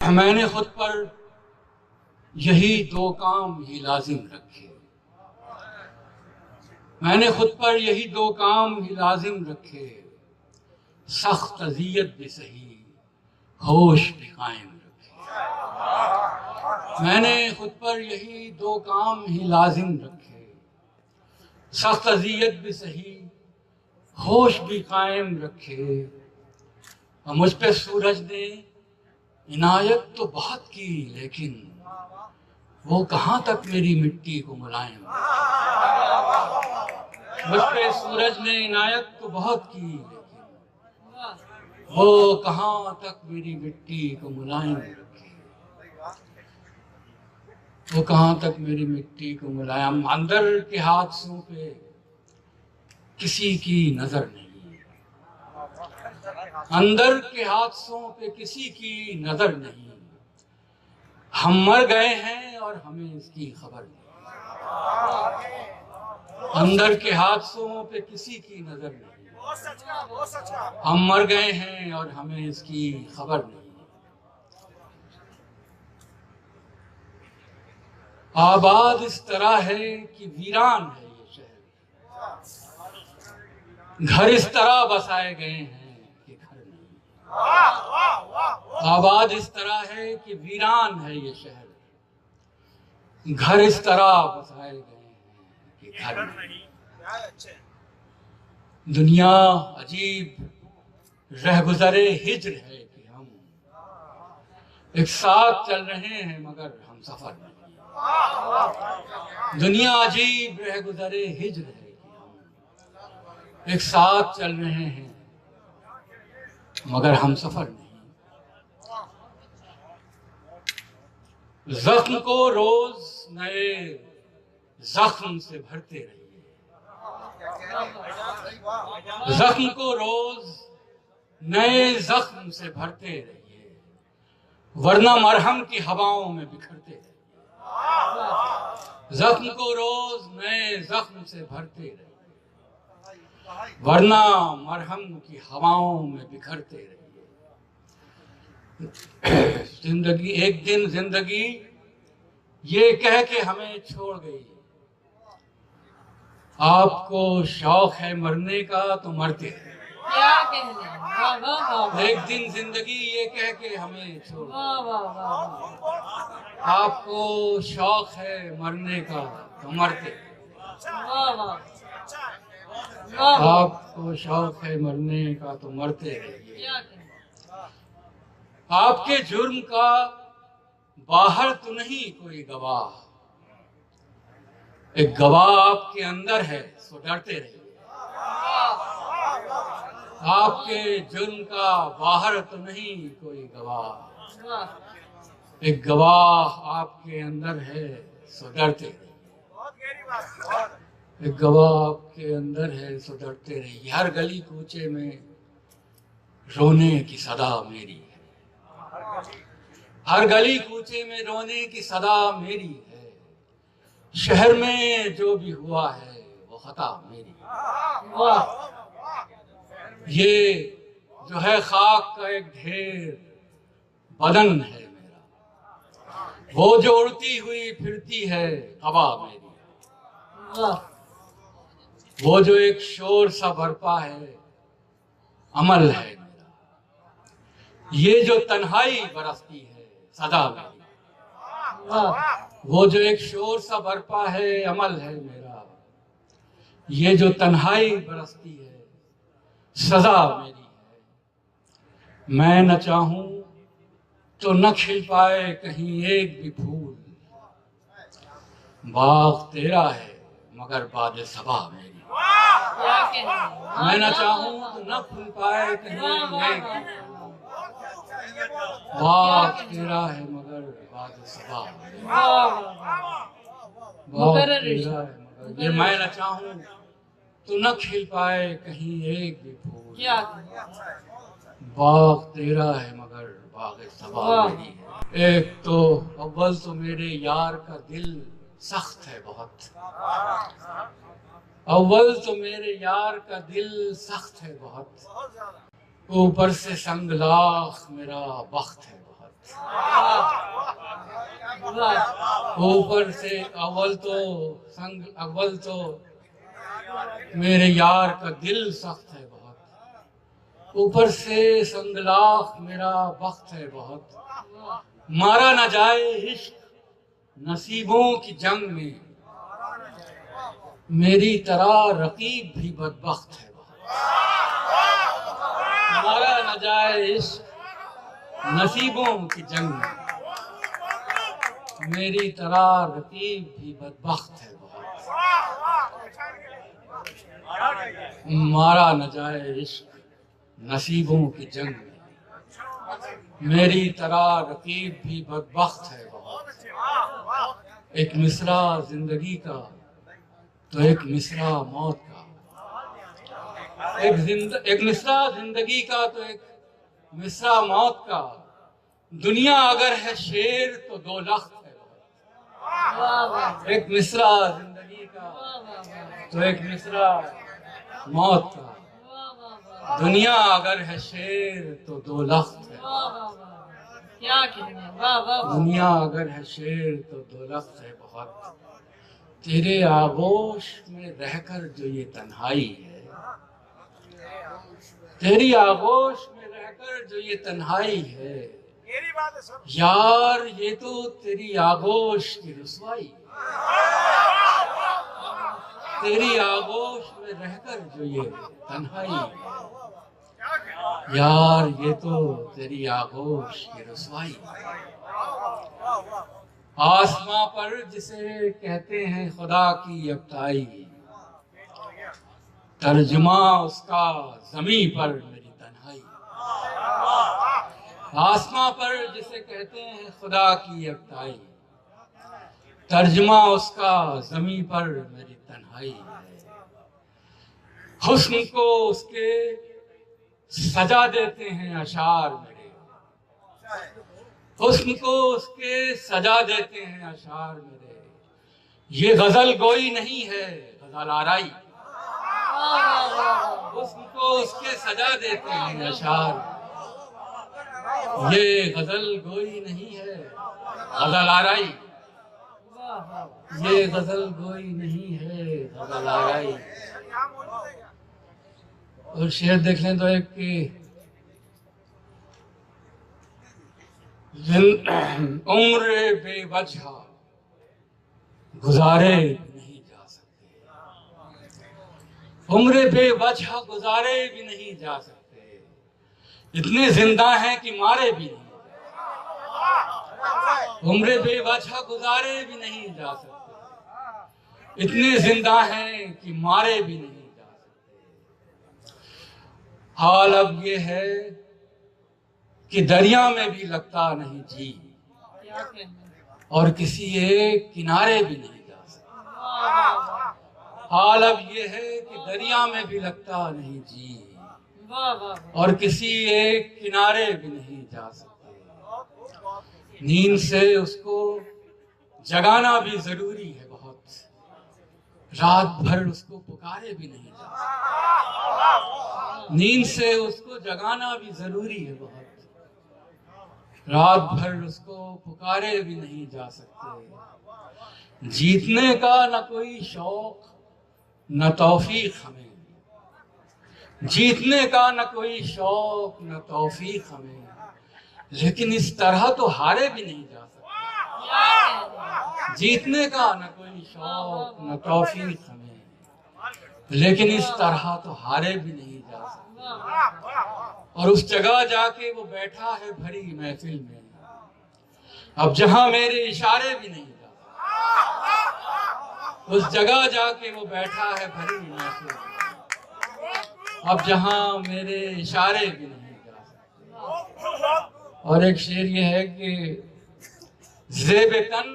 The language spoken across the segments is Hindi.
मैंने खुद पर यही दो काम ही लाजिम रखे। मैंने खुद पर यही दो काम ही लाजिम रखे, सख्त अज़ियत भी सही, होश भी कायम रखे। मैंने खुद पर यही दो काम ही लाजिम रखे, सख्त अज़ियत भी सही, होश भी कायम रखे। और मुझ पे सूरज ने इनायत तो बहुत की, लेकिन वो कहाँ तक मेरी मिट्टी को मुलायम। मुझ पे सूरज ने इनायत तो बहुत की, लेकिन वो कहाँ तक मेरी मिट्टी को मुलायम रखे। वो कहाँ तक मेरी मिट्टी को मुलायम। अंदर के हादसों पे किसी की नजर नहीं, अंदर के हादसों पे किसी की नजर नहीं। हम मर गए हैं और हमें इसकी खबर नहीं। अंदर के हादसों पे किसी की नजर नहीं। हम मर गए हैं और हमें इसकी खबर नहीं। आबाद इस तरह है कि वीरान है ये शहर, घर इस तरह बसाए गए हैं कि घर नहीं। आबाद इस तरह है कि वीरान है ये शहर, घर इस तरह बसाए गए हैं कि घर नहीं। दुनिया अजीब रह गुजरे हिज्र है कि हम एक साथ चल रहे हैं मगर हम सफर नहीं। दुनिया अजीब रह गुजरे हिज्र है कि हम एक साथ चल रहे हैं मगर हम सफर नहीं। जख्म को रोज नए जख्म से भरते रहिए। जख्म को रोज नए जख्म से भरते रहिए, वरना मरहम की हवाओं में बिखरते रहिए। जख्म को रोज नए जख्म से भरते रहिए, वरना मरहम की हवाओं में बिखरते रहिए। जिंदगी एक दिन जिंदगी ये कह के हमें छोड़ गई, आपको शौक है मरने का तो मरते हैं। क्या कहने। एक दिन जिंदगी ये कह के हमें छोड़ गई, आपको शौक है मरने का तो मरते हैं। आपको शौक है मरने का तो मरते रहिए। आपके जुर्म का बाहर तो नहीं कोई गवाह, एक गवाह आपके अंदर है, सो डरते रहिए। आपके जुर्म का बाहर तो नहीं कोई गवाह, एक गवाह आपके अंदर है, सो डरते रहिए। एक गवाह आपके अंदर है, सो डरते रहिए। हर गली कूचे में रोने की सदा मेरी है, हर गली कूचे में रोने की सदा मेरी है। शहर में जो भी हुआ है वो खता मेरी है। ये जो है खाक का एक ढेर बदन है मेरा, वो जो उड़ती हुई फिरती है हवा मेरी। वो जो एक शोर सा बरपा है अमल है मेरा। ये जो तन्हाई बरसती है सदा मेरी। वो जो एक शोर सा बरपा है अमल है मेरा। ये जो तन्हाई बरसती है सजा मेरी है। मैं न चाहूं तो न खिल पाए कहीं एक भी फूल, बाग तेरा है मगर बाद सबा मेरी। मैं न चाहूं तो न फूल पाए कहीं एक भी फूल, बाग तेरा है मगर बाद सबा मेरी। बाग तेरा है मगर ये मैं न चाहूं तो न खिल पाए कहीं एक भी फूल, बाग तेरा है मगर बाग सबा मेरी है। एक तो अव्वल तो मेरे यार का दिल सख्त है बहुत, अव्वल तो मेरे यार का दिल सख्त है बहुत, ऊपर से संगलाख मेरा बख्त है बहुत। वाह ऊपर से अव्वल तो मेरे यार का दिल सख्त है बहुत, ऊपर से संगलाख मेरा वक्त है बहुत। मारा न जाए इश्क नसीबों की जंग में, मेरी तरह रकीब भी बदबख्त है बहुत। मारा न जाए इश्क नसीबों की जंग में, मेरी तरह रकीब भी बदबख्त है बहुत। मारा न जाए इश्क नसीबों की जंग में, मेरी तरह रकीब भी बदबख्त है बहुत। एक मिसरा जिंदगी का तो एक मिसरा मौत का, एक मिसरा जिंदगी का तो एक मिसरा मौत का। दुनिया अगर है शेर तो दो लख्त है बहुत। एक मिसरा जिंदगी का तो एक मिसरा मौत का। दुनिया अगर है शेर तो दो लख्त है। क्या कहने, वाह वाह वाह। दुनिया अगर है शेर तो दो लफ्ज़ है बहुत। तेरे आगोश में रहकर जो ये तन्हाई है, तेरी आगोश में रहकर जो ये तन्हाई है, यार ये तो तेरी आगोश की रुसवाई है। तेरी आगोश में रहकर जो ये तन्हाई है, यार ये तो तेरी आगोश की रुसवाई है। आसमां पर जिसे कहते हैं खुदा की यकताई, तर्जुमा उसका ज़मीं पर मेरी तन्हाई। आसमां पर जिसे कहते हैं खुदा की यकताई, तर्जुमा उसका ज़मीं पर मेरी तन्हाई है। हुस्न को उसके सजा देते हैं अशार मेरे, हुस्न को उसके सजा देते हैं अशार मेरे। ये गजल गोई नहीं है गजल आराई, हुस्न को उसके सजा देते हैं अशार। ये गजल गोई नहीं है गजल आराई, ये गजल गोई नहीं है गजल आराई। और शेर देख लें तो एक की उम्र बेवजह गुजारे भी नहीं जा सकते, उम्र बेवजह गुजारे भी नहीं जा सकते। इतने जिंदा हैं कि मारे भी नहीं, उम्र बेवजह गुजारे भी नहीं जा सकते। इतने जिंदा हैं कि मारे भी नहीं जा सकते। हाल अब ये है कि दरिया में भी लगता नहीं जी, क्या कहने, और किसी एक किनारे भी नहीं जा सकते। हाल अब ये है कि दरिया में भी लगता नहीं जी, वाह वाह। और किसी एक किनारे भी नहीं जा सकते। नींद से उसको जगाना भी जरूरी है बहुत, रात भर उसको पुकारे भी नहीं जा सकते। नींद से उसको जगाना भी जरूरी है बहुत, रात भर उसको पुकारे भी नहीं जा सकते। जीतने का न कोई शौक न तौफीक हमें, जीतने का न कोई शौक न तौफीक हमें, लेकिन इस तरह तो हारे भी नहीं जा सकते। जीतने का न कोई शौक न तौफीक हमें, लेकिन इस तरह तो हारे भी नहीं जा सकते। और उस जगह जाके वो बैठा है भरी महफिल में, अब जहां मेरे इशारे भी नहीं जा सकते। उस जगह जाके वो बैठा है भरी महफिल में, अब जहां मेरे इशारे भी नहीं जा सकते। और एक शेर ये है कि ज़ेबे तन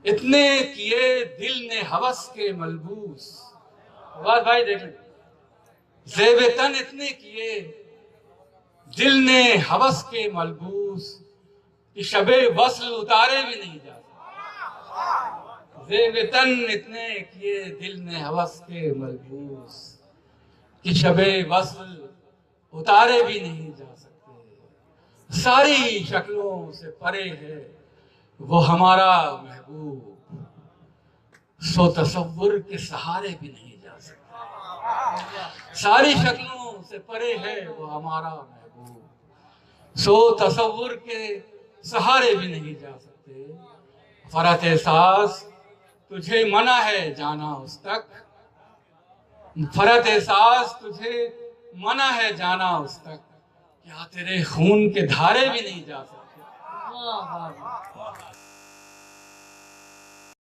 इतने किए दिल ने हवस के मलबूस। आवाज भाई देख लें। ज़ेबे तन इतने किए दिल ने हवस के मलबूस, कि शबे वस्ल उतारे भी नहीं जा सकते। ज़ेबे तन इतने किए दिल ने हवस के मलबूस, कि शबे वस्ल उतारे भी नहीं जा सकते। सारी शक्लों से परे है वो हमारा महबूब सो तसव्वुर के सहारे भी नहीं जा सकता। सारी शक्लों से परे है वो हमारा महबूब, सो तसव्वुर के सहारे भी नहीं जा सकते। फरत एहसास तुझे मना है जाना उस तक, फरत एहसास तुझे मना है जाना उस तक, क्या तेरे खून के धारे भी नहीं जा सकते। वाह वाह वाह।